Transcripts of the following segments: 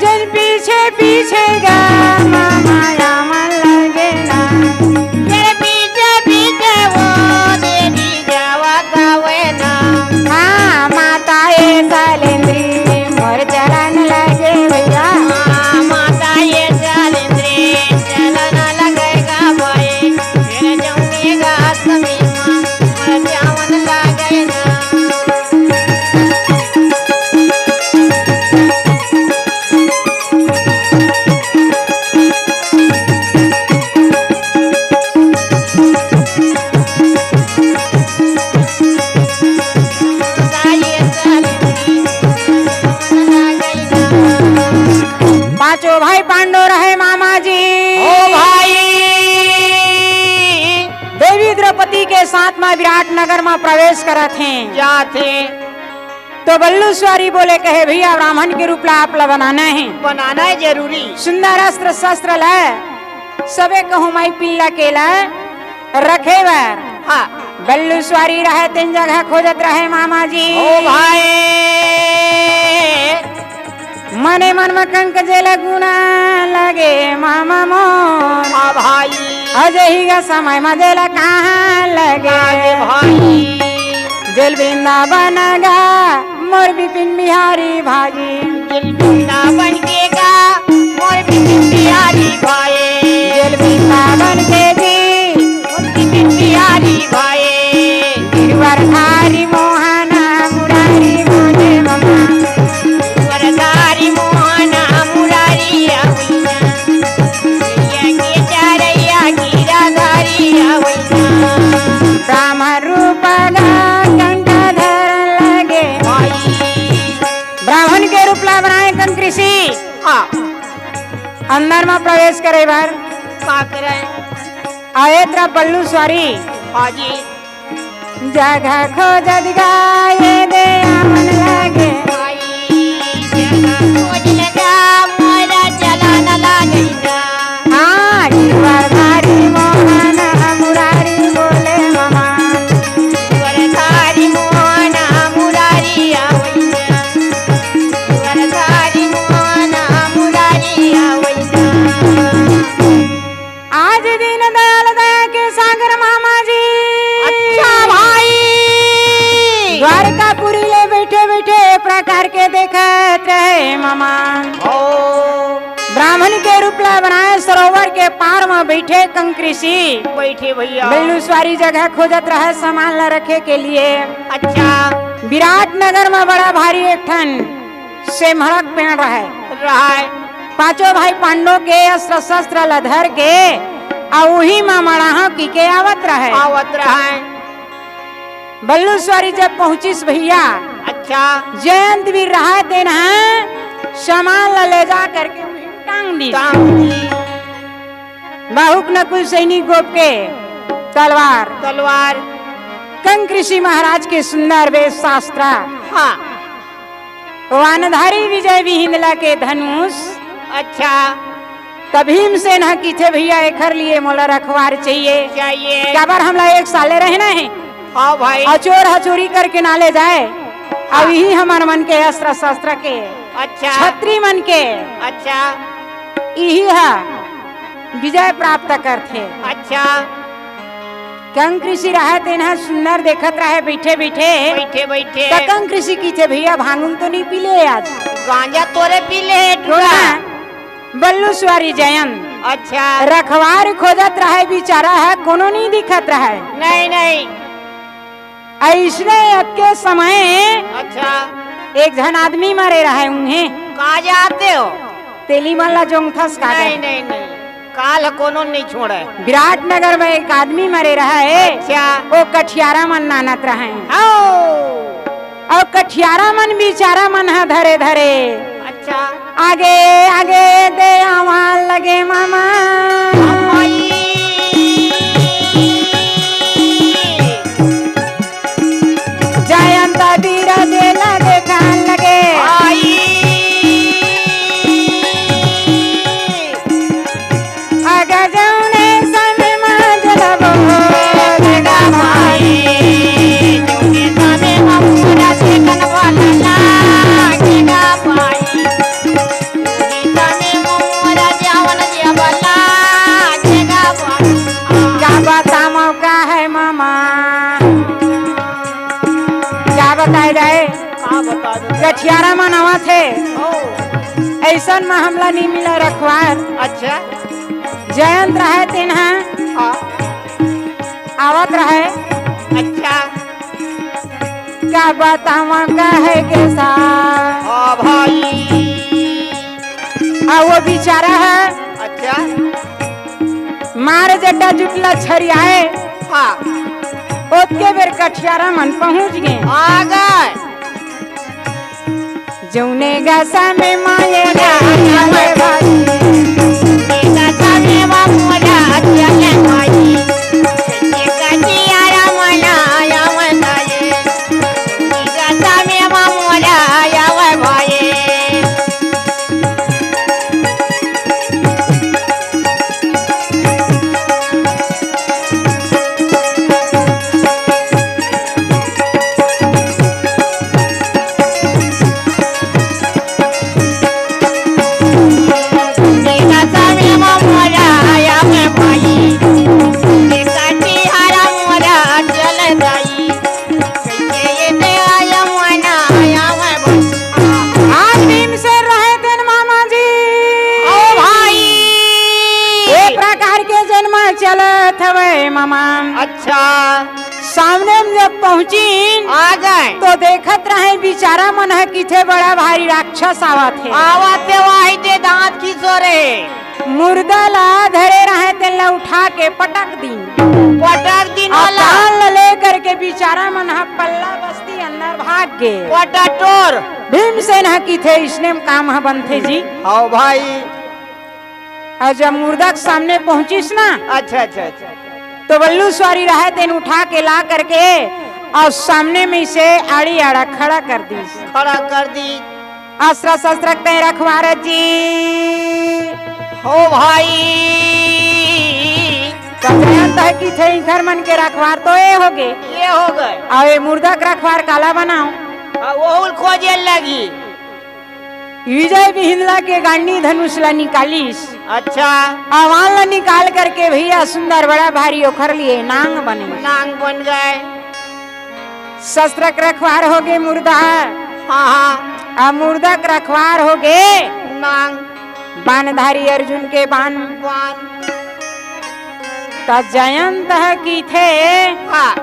जन पीछे पीछे गा मामा मन लगे ना तेरे पीछे पीछे वो देवी जावा गावे ना। हाँ माता ये सालेंद्री मोर चलन लगे भैया। हाँ माता ये सालेंद्री चलन लगेगा भाई फिर जाऊंगा अष्टमी माँ मोर जावन लगे ना। पांचों भाई पांडव रहे मामा जी। ओ भाई देवी द्रौपदी के साथ में विराट नगर में प्रवेश करत हैं। जाते तो बल्लू स्वारी बोले कहे भैया ब्राह्मण के रूप ला आप ला बनाना है, बनाना है जरूरी। सुंदर अस्त्र शस्त्र ला सबे कहूँ माई पिल्ला केला रखे बार। हाँ बल्लू स्वारी रहे तीन जगह खोजत रहे मामा जी। ओ भाई मने मन में कंक जेला गुना लगे मामा मोर। हाँ भाई अजय ही का समय में जेला कहाँ लगे भाई जेल वृंदावन गा मोर बिपिन बिहारी भाजी। दिल वृंदावन के गा मोर बिपिन बिहारी भाई। जेल वृंदावन के जी बिपिन बिहारी भाई। गिरवरधारी मोहना मुरारी मोने ममा। वरदारी मोहना मुरारी आवैया के चारैया गिराधारी आवैया। ब्राह्मण रूप गा कंका धरन लगे भाई ब्राह्मण के रूप ला बनाए कंकृषि हाँ अंदर में प्रवेश करे बार का करे आए त्रा बल्लू स्वारी हाजी जगह खोजत गाये दे मन लगे। खोज लगा मोरा चलान लगेगा। हाँ गिरवरधारी मोहन मुरारी बोले ममा। वरदारी मोहना मुरारी आवैया वरदारी मोहना मुरारी आवैया। आज दिन दयाल दया के सागर मामा जी। अच्छा भाई द्वारकापुरी ले बैठे बैठे प्रकार के देखत रहे मामा। ओ ब्राह्मण के रूप ला बनाए सरोवर के पार में बैठे कंकृषि बैठे भैया। बल्लू स्वारी जगह खोजत रहे सामान ला रखे के लिए। अच्छा विराट नगर में बड़ा भारी एक ठन सेमहड़क पेड़ रहे। रहा है पांचों भाई पांडव के अस्त्र शस्त्र ला धर के आ वही में मड़ाहा की के आवत रहे। आवत रहा है। बल्लू स्वारी जब पहुंचिस भैया अच्छा जयंत भी रहा देना सामान ला ले जा करके उन्हें टांग दी। बाहुक नकुल सैनिक गोप के तलवार तलवार कंकृषि महाराज के सुंदर वेश शास्त्र हाँ वानधारी विजय विहिंदला के धनुष। अच्छा तभीम से न कीथे भैया एकर लिए मोला रखवार चाहिए। चाहिए क्या बार हमला एक साले रहना है हाँ भाई। अचोर हचोरी करके ना ले जाए। अब यही हमार मन के अस्त्र शस्त्र के अच्छा छत्री मन के अच्छा यही है विजय प्राप्त करते। अच्छा कंकृषि रहते न सुंदर देखत रहे बैठे बैठे। बैठे बैठे कंकृषि की थे भैया भांगुन तो नहीं पीले आज गांजा तोरे पी ले थोड़ा बल्लू स्वारी जयंत अच्छा रखवार खोजत रहे बेचारा है कोनो नहीं दिखत रहे। नहीं नहीं ऐसने अब के समय अच्छा एक जन आदमी मरे रहे उन्हें कहाँ जाते हो। तेली मल्ला जोंगथस का नहीं नहीं नहीं काल कोनो नहीं छोड़े। विराट नगर में एक आदमी मरे रहे। अच्छा वो कठियारा मन नानत रहे और कठियारा मन बेचारा मन है धरे धरे। अच्छा आगे आगे दे आवाज लगे मामा। जयंत वीर देला देखा लगे आगे जौने समय में जलबो देगा भाई। ऐसन में हमला नहीं मिला रखवार। अच्छा जयंत रहे तिन्हा हाँ आवत रहे। अच्छा क्या बतावा कहे के साथ हाँ भाई वो बेचारा है अच्छा मार जटा जुटला छरियाए हाँ ओतके बेर कठियारा मन पहुंच गए। आ गए जौने गसा में माये आवे भाई बेटा सामे बाबूला चले भाई एक जियारा मना आया मनाए बेटा सामे बाबूला आया भाई मामा अच्छा सामने में जब पहुंची आ गए तो देखत रहे बेचारा मन है किथे बड़ा भारी राक्षस आवत है। आवाते वाही दे दांत की सोरे मुर्दा ला धरे रहे तेला उठा के पटक दी पटक दिन वाला कान ले करके बेचारा मन है पल्ला बस्ती अंदर भाग गए। पटाटोर भीमसेन है किथे इसने काम है बनते जी। हाँ भाई और जब मुर्दा के सामने पहुंचिस ना अच्छा अच्छा अच्छा तो बल्लू सवारी रहे तेन उठा के ला करके और सामने में इसे आड़ी आड़ा खड़ा कर दी खड़ा कर दी अस्त्र शस्त्र ते रखवार जी हो भाई जयंत है कि थे इधर मन के रखवार तो ये हो गए ये हो गए और ये मुर्दा का रखवार काला बनाओ वो खोजे लगी विजय बिहिंदला के गांडी धनुष ला निकालिस अच्छा आवान ला निकाल करके भैया सुंदर बड़ा भारी ओखर लिए नांग बने नांग बन गए शस्त्र का रखवार हो गए मुर्दा हाँ हाँ अब मुर्दा का रखवार हो गए नांग बाणधारी अर्जुन के बाण बाण जयंत है कि थे हाँ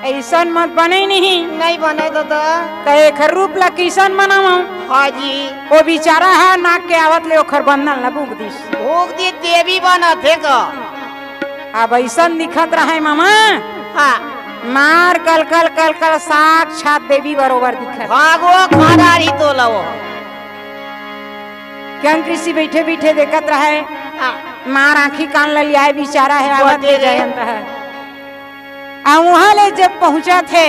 ऐसा मत बने नहीं बने तो एक रूप ला किसन बनाओ हाँ जी वो बेचारा है नाक के आवत ले ओखर बंधन ला भूख दिस भूख दी देवी बना थे का अब ऐसा दिखत रहे मामा हाँ मार कल कल कल कल साक्षात देवी बरोबर दिखत भागो खादारी तो लो क्या कृषि बैठे बैठे देखत रहे हाँ मार आंखी कान ला लिया बेचारा है आवत बोलते ले जयंत है वहां ले जब पहुंचा थे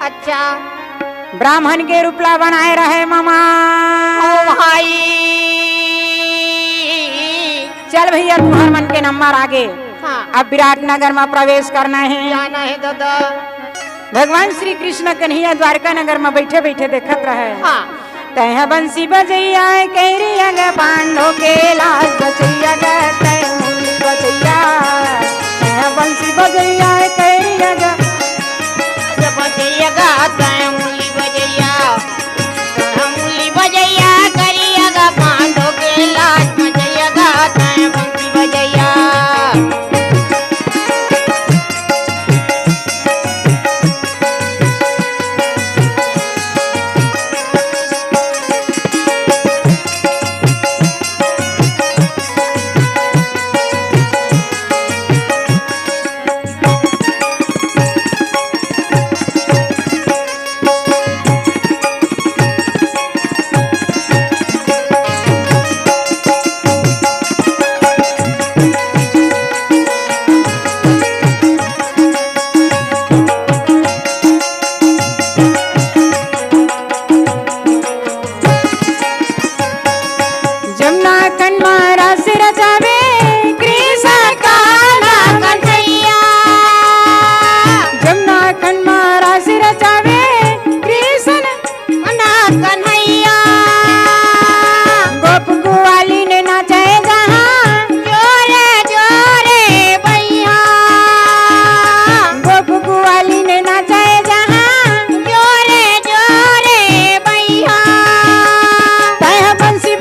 अच्छा ब्राह्मण के रूपला बनाए रहे मामा ओ भाई चल भैया तुम्हार मन के नंबर आगे हाँ अब विराटनगर में प्रवेश करना है जाना है दादा भगवान श्री कृष्ण कन्हैया द्वारका नगर में बैठे बैठे देखत रहे हाँ तह बंसी बजैया कैरिया ग पांडो के लाल बचैया ग तय मूली बजैया तह बंसी बजैया कैरिया ग बजैया गाता है मूली बजैया मूली बजैया करिया गा पांडो के लाज बजैया गाता है मूली बजैया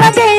बजे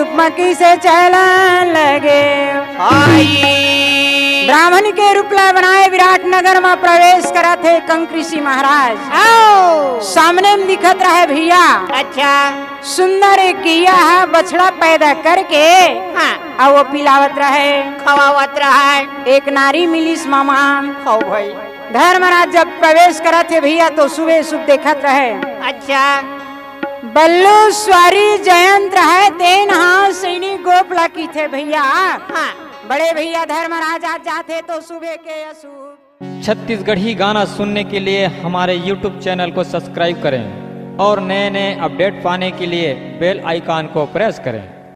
रूपमकी से चलन लगे। ब्राह्मण के रूप ला बनाए विराट नगर में प्रवेश करा थे कंकृषि महाराज। सामने में दिखत रहे भैया अच्छा सुंदर एक गिया है बछड़ा पैदा करके हाँ और वो पिलावत रहे खवावत रहा है। एक नारी मिलिस मामा। हो भाई धर्मराज जब प्रवेश करा थे भैया तो सुबह सुबह देखत रहे अच्छा बल्लू स्वारी जयंत रहे तेन हाँ सैनी गोपला की थे भैया। हाँ बड़े भैया धर्मराज आज जाते तो सुबह के अशुभ। छत्तीसगढ़ी गाना सुनने के लिए हमारे YouTube चैनल को सब्सक्राइब करें और नए नए अपडेट पाने के लिए बेल आइकॉन को प्रेस करें।